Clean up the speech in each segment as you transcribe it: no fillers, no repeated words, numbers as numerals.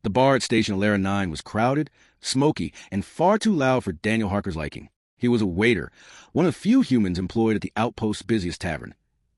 The bar at Station Alara 9 was crowded, smoky, and far too loud for Daniel Harker's liking. He was a waiter, one of the few humans employed at the outpost's busiest tavern.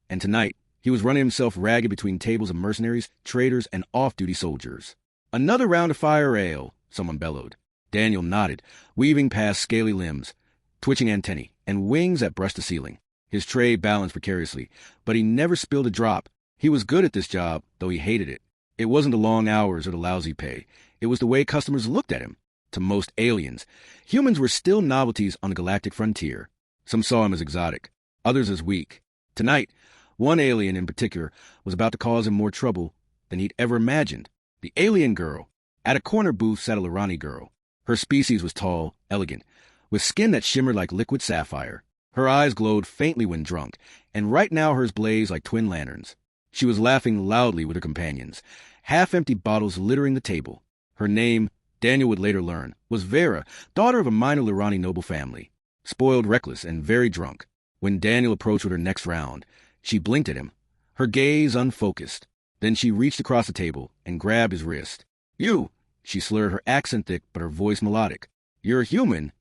And tonight, he was running himself ragged between tables of mercenaries, traders, and off-duty soldiers. "Another round of fire ale," someone bellowed. Daniel nodded, weaving past scaly limbs, twitching antennae, and wings that brushed the ceiling. His tray balanced precariously, but he never spilled a drop. He was good at this job, though he hated it. It wasn't the long hours or the lousy pay. It was the way customers looked at him. To most aliens, humans were still novelties on the galactic frontier. Some saw him as exotic, others as weak. Tonight, one alien in particular was about to cause him more trouble than he'd ever imagined. The alien girl. At a corner booth sat a Lurani girl. Her species was tall, elegant, with skin that shimmered like liquid sapphire. Her eyes glowed faintly when drunk, and right now hers blazed like twin lanterns. She was laughing loudly with her companions, half-empty bottles littering the table. Her name, Daniel would later learn, was Vera, daughter of a minor Lurani noble family. Spoiled, reckless, and very drunk. When Daniel approached with her next round, she blinked at him, her gaze unfocused. Then she reached across the table and grabbed his wrist. "You!" She slurred, her accent thick but her voice melodic. "You're a human?"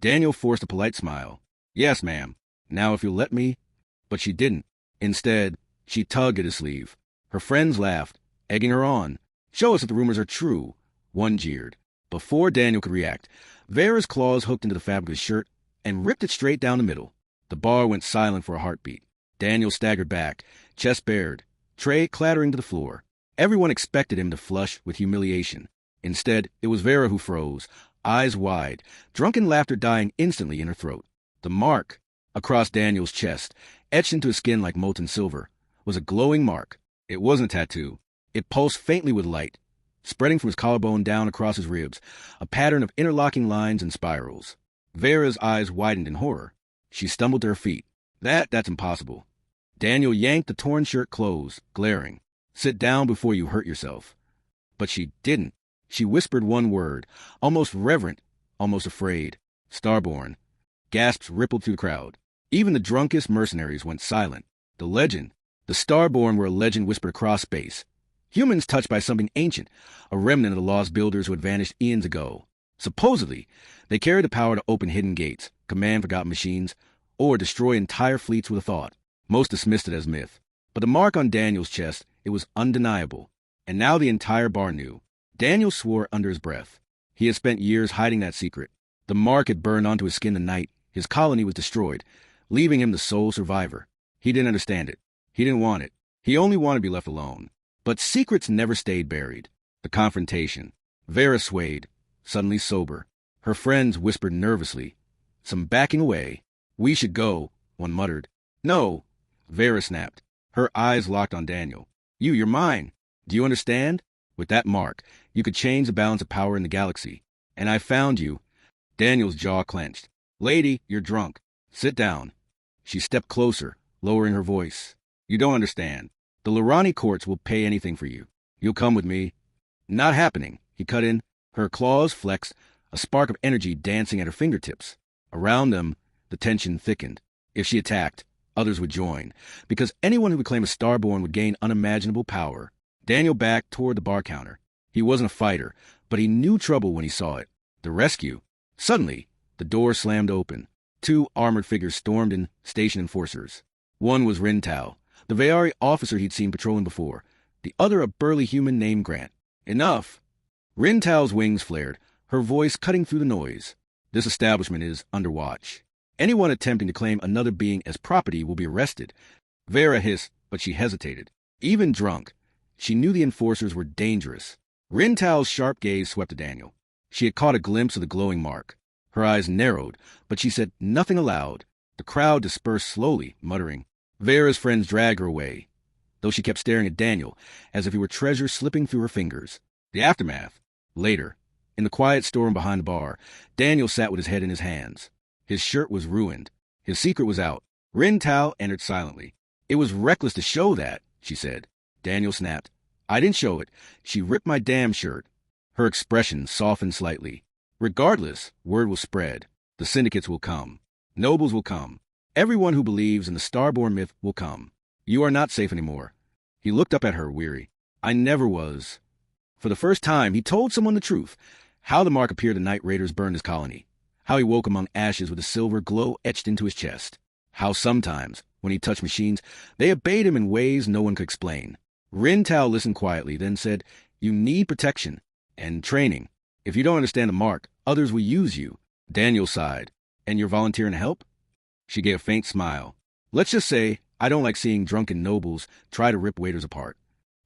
Daniel forced a polite smile. "Yes, ma'am. Now if you'll let me." But she didn't. Instead, she tugged at his sleeve. Her friends laughed, egging her on. "Show us if the rumors are true." One jeered. Before Daniel could react, Vera's claws hooked into the fabric of his shirt and ripped it straight down the middle. The bar went silent for a heartbeat. Daniel staggered back, chest bared, tray clattering to the floor. Everyone expected him to flush with humiliation. Instead, it was Vera who froze, eyes wide, drunken laughter dying instantly in her throat. The mark across Daniel's chest, etched into his skin like molten silver, was a glowing mark. It wasn't a tattoo. It pulsed faintly with light, spreading from his collarbone down across his ribs, a pattern of interlocking lines and spirals. Vera's eyes widened in horror. She stumbled to her feet. That's impossible." Daniel yanked the torn shirt close, glaring. "Sit down before you hurt yourself." But she didn't. She whispered one word, almost reverent, almost afraid. "Starborn." Gasps rippled through the crowd. Even the drunkest mercenaries went silent. The legend, the Starborn were a legend whispered across space. Humans touched by something ancient, a remnant of the lost builders who had vanished eons ago. Supposedly, they carried the power to open hidden gates, command forgotten machines, or destroy entire fleets with a thought. Most dismissed it as myth. But the mark on Daniel's chest, it was undeniable. And now the entire bar knew. Daniel swore under his breath. He had spent years hiding that secret. The mark had burned onto his skin the night his colony was destroyed, leaving him the sole survivor. He didn't understand it. He didn't want it. He only wanted to be left alone. But secrets never stayed buried. The confrontation. Vera swayed, suddenly sober. Her friends whispered nervously, some backing away. "We should go," one muttered. "No," Vera snapped. Her eyes locked on Daniel. You're mine. Do you understand? With that mark, you could change the balance of power in the galaxy. And I found you." Daniel's jaw clenched. "Lady, you're drunk. Sit down." She stepped closer, lowering her voice. "You don't understand. The Lurani courts will pay anything for you. You'll come with me." "Not happening," he cut in. Her claws flexed, a spark of energy dancing at her fingertips. Around them, the tension thickened. If she attacked, others would join, because anyone who would claim a Starborn would gain unimaginable power. Daniel backed toward the bar counter. He wasn't a fighter, but he knew trouble when he saw it. The rescue. Suddenly, the door slammed open. Two armored figures stormed in, station enforcers. One was Rintal, the Veari officer he'd seen patrolling before. The other a burly human named Grant. "Enough!" Rintal's wings flared, her voice cutting through the noise. "This establishment is under watch. Anyone attempting to claim another being as property will be arrested." Vera hissed, but she hesitated. Even drunk, she knew the enforcers were dangerous. Rintal's sharp gaze swept to Daniel. She had caught a glimpse of the glowing mark. Her eyes narrowed, but she said nothing aloud. The crowd dispersed slowly, muttering. Vera's friends dragged her away, though she kept staring at Daniel as if he were treasure slipping through her fingers. The aftermath. Later, in the quiet storeroom behind the bar, Daniel sat with his head in his hands. His shirt was ruined. His secret was out. Rintal entered silently. "It was reckless to show that," she said. Daniel snapped. "I didn't show it. She ripped my damn shirt." Her expression softened slightly. "Regardless, word will spread. The syndicates will come. Nobles will come. Everyone who believes in the Starborn myth will come. You are not safe anymore." He looked up at her, weary. "I never was." For the first time, he told someone the truth. How the mark appeared the night raiders burned his colony. How he woke among ashes with a silver glow etched into his chest. How sometimes, when he touched machines, they obeyed him in ways no one could explain. Rin Tao listened quietly, then said, "You need protection and training. If you don't understand the mark, others will use you." Daniel sighed. "And you're volunteering to help?" She gave a faint smile. "Let's just say I don't like seeing drunken nobles try to rip waiters apart."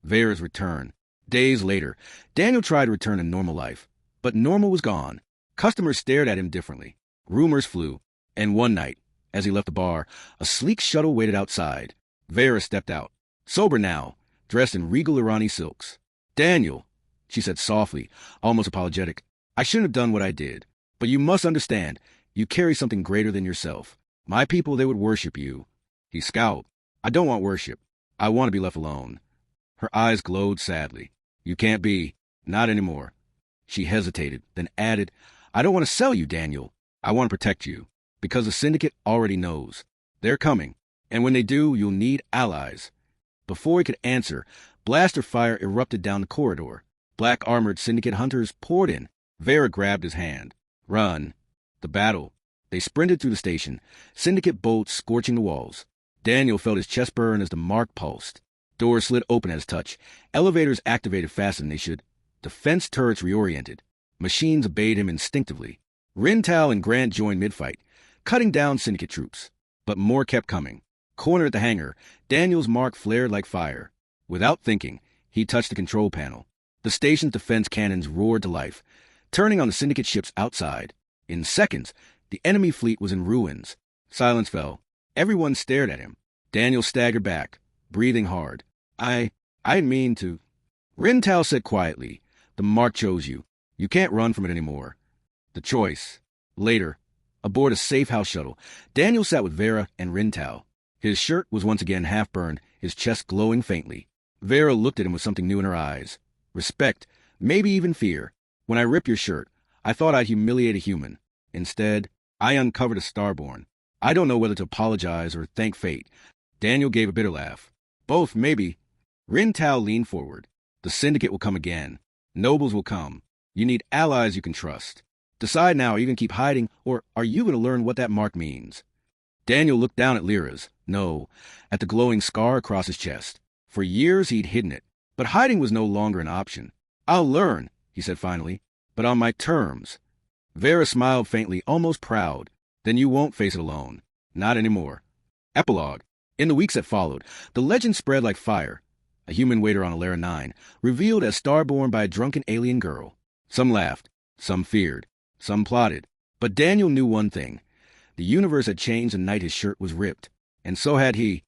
Vera's return. Days later, Daniel tried to return to normal life, but normal was gone. Customers stared at him differently. Rumors flew, and one night, as he left the bar, a sleek shuttle waited outside. Vera stepped out, sober now, dressed in regal Irani silks. "Daniel," she said softly, almost apologetic, "I shouldn't have done what I did, but you must understand, you carry something greater than yourself. My people, they would worship you." He scowled. "I don't want worship. I want to be left alone." Her eyes glowed sadly. "You can't be. Not anymore." She hesitated, then added, "I don't want to sell you, Daniel. I want to protect you. Because the syndicate already knows. They're coming. And when they do, you'll need allies." Before he could answer, blaster fire erupted down the corridor. Black-armored syndicate hunters poured in. Vera grabbed his hand. "Run." The battle. They sprinted through the station, syndicate bolts scorching the walls. Daniel felt his chest burn as the mark pulsed. Doors slid open at his touch. Elevators activated faster than they should. Defense turrets reoriented. Machines obeyed him instinctively. Rin Tao and Grant joined mid-fight, cutting down syndicate troops. But more kept coming. Cornered at the hangar, Daniel's mark flared like fire. Without thinking, he touched the control panel. The station's defense cannons roared to life, turning on the syndicate ships outside. In seconds, the enemy fleet was in ruins. Silence fell. Everyone stared at him. Daniel staggered back, breathing hard. I didn't mean to." Rin Tao said quietly, "The mark chose you. You can't run from it anymore." The choice. Later, aboard a safe house shuttle, Daniel sat with Vera and Rin Tao. His shirt was once again half-burned, his chest glowing faintly. Vera looked at him with something new in her eyes. Respect, maybe even fear. "When I rip your shirt, I thought I'd humiliate a human. Instead, I uncovered a starborn. I don't know whether to apologize or thank fate." Daniel gave a bitter laugh. "Both, maybe." Rin Tao leaned forward. "The syndicate will come again. Nobles will come. You need allies you can trust. Decide now, are you going to keep hiding, or are you going to learn what that mark means?" Daniel looked down at Lyra's. No, at the glowing scar across his chest. For years he'd hidden it, but hiding was no longer an option. "I'll learn," he said finally, "but on my terms." Vera smiled faintly, almost proud. "Then you won't face it alone. Not anymore." Epilogue. In the weeks that followed, the legend spread like fire. A human waiter on Alara 9, revealed as starborn by a drunken alien girl. Some laughed, some feared, some plotted. But Daniel knew one thing. The universe had changed the night his shirt was ripped. And so had he.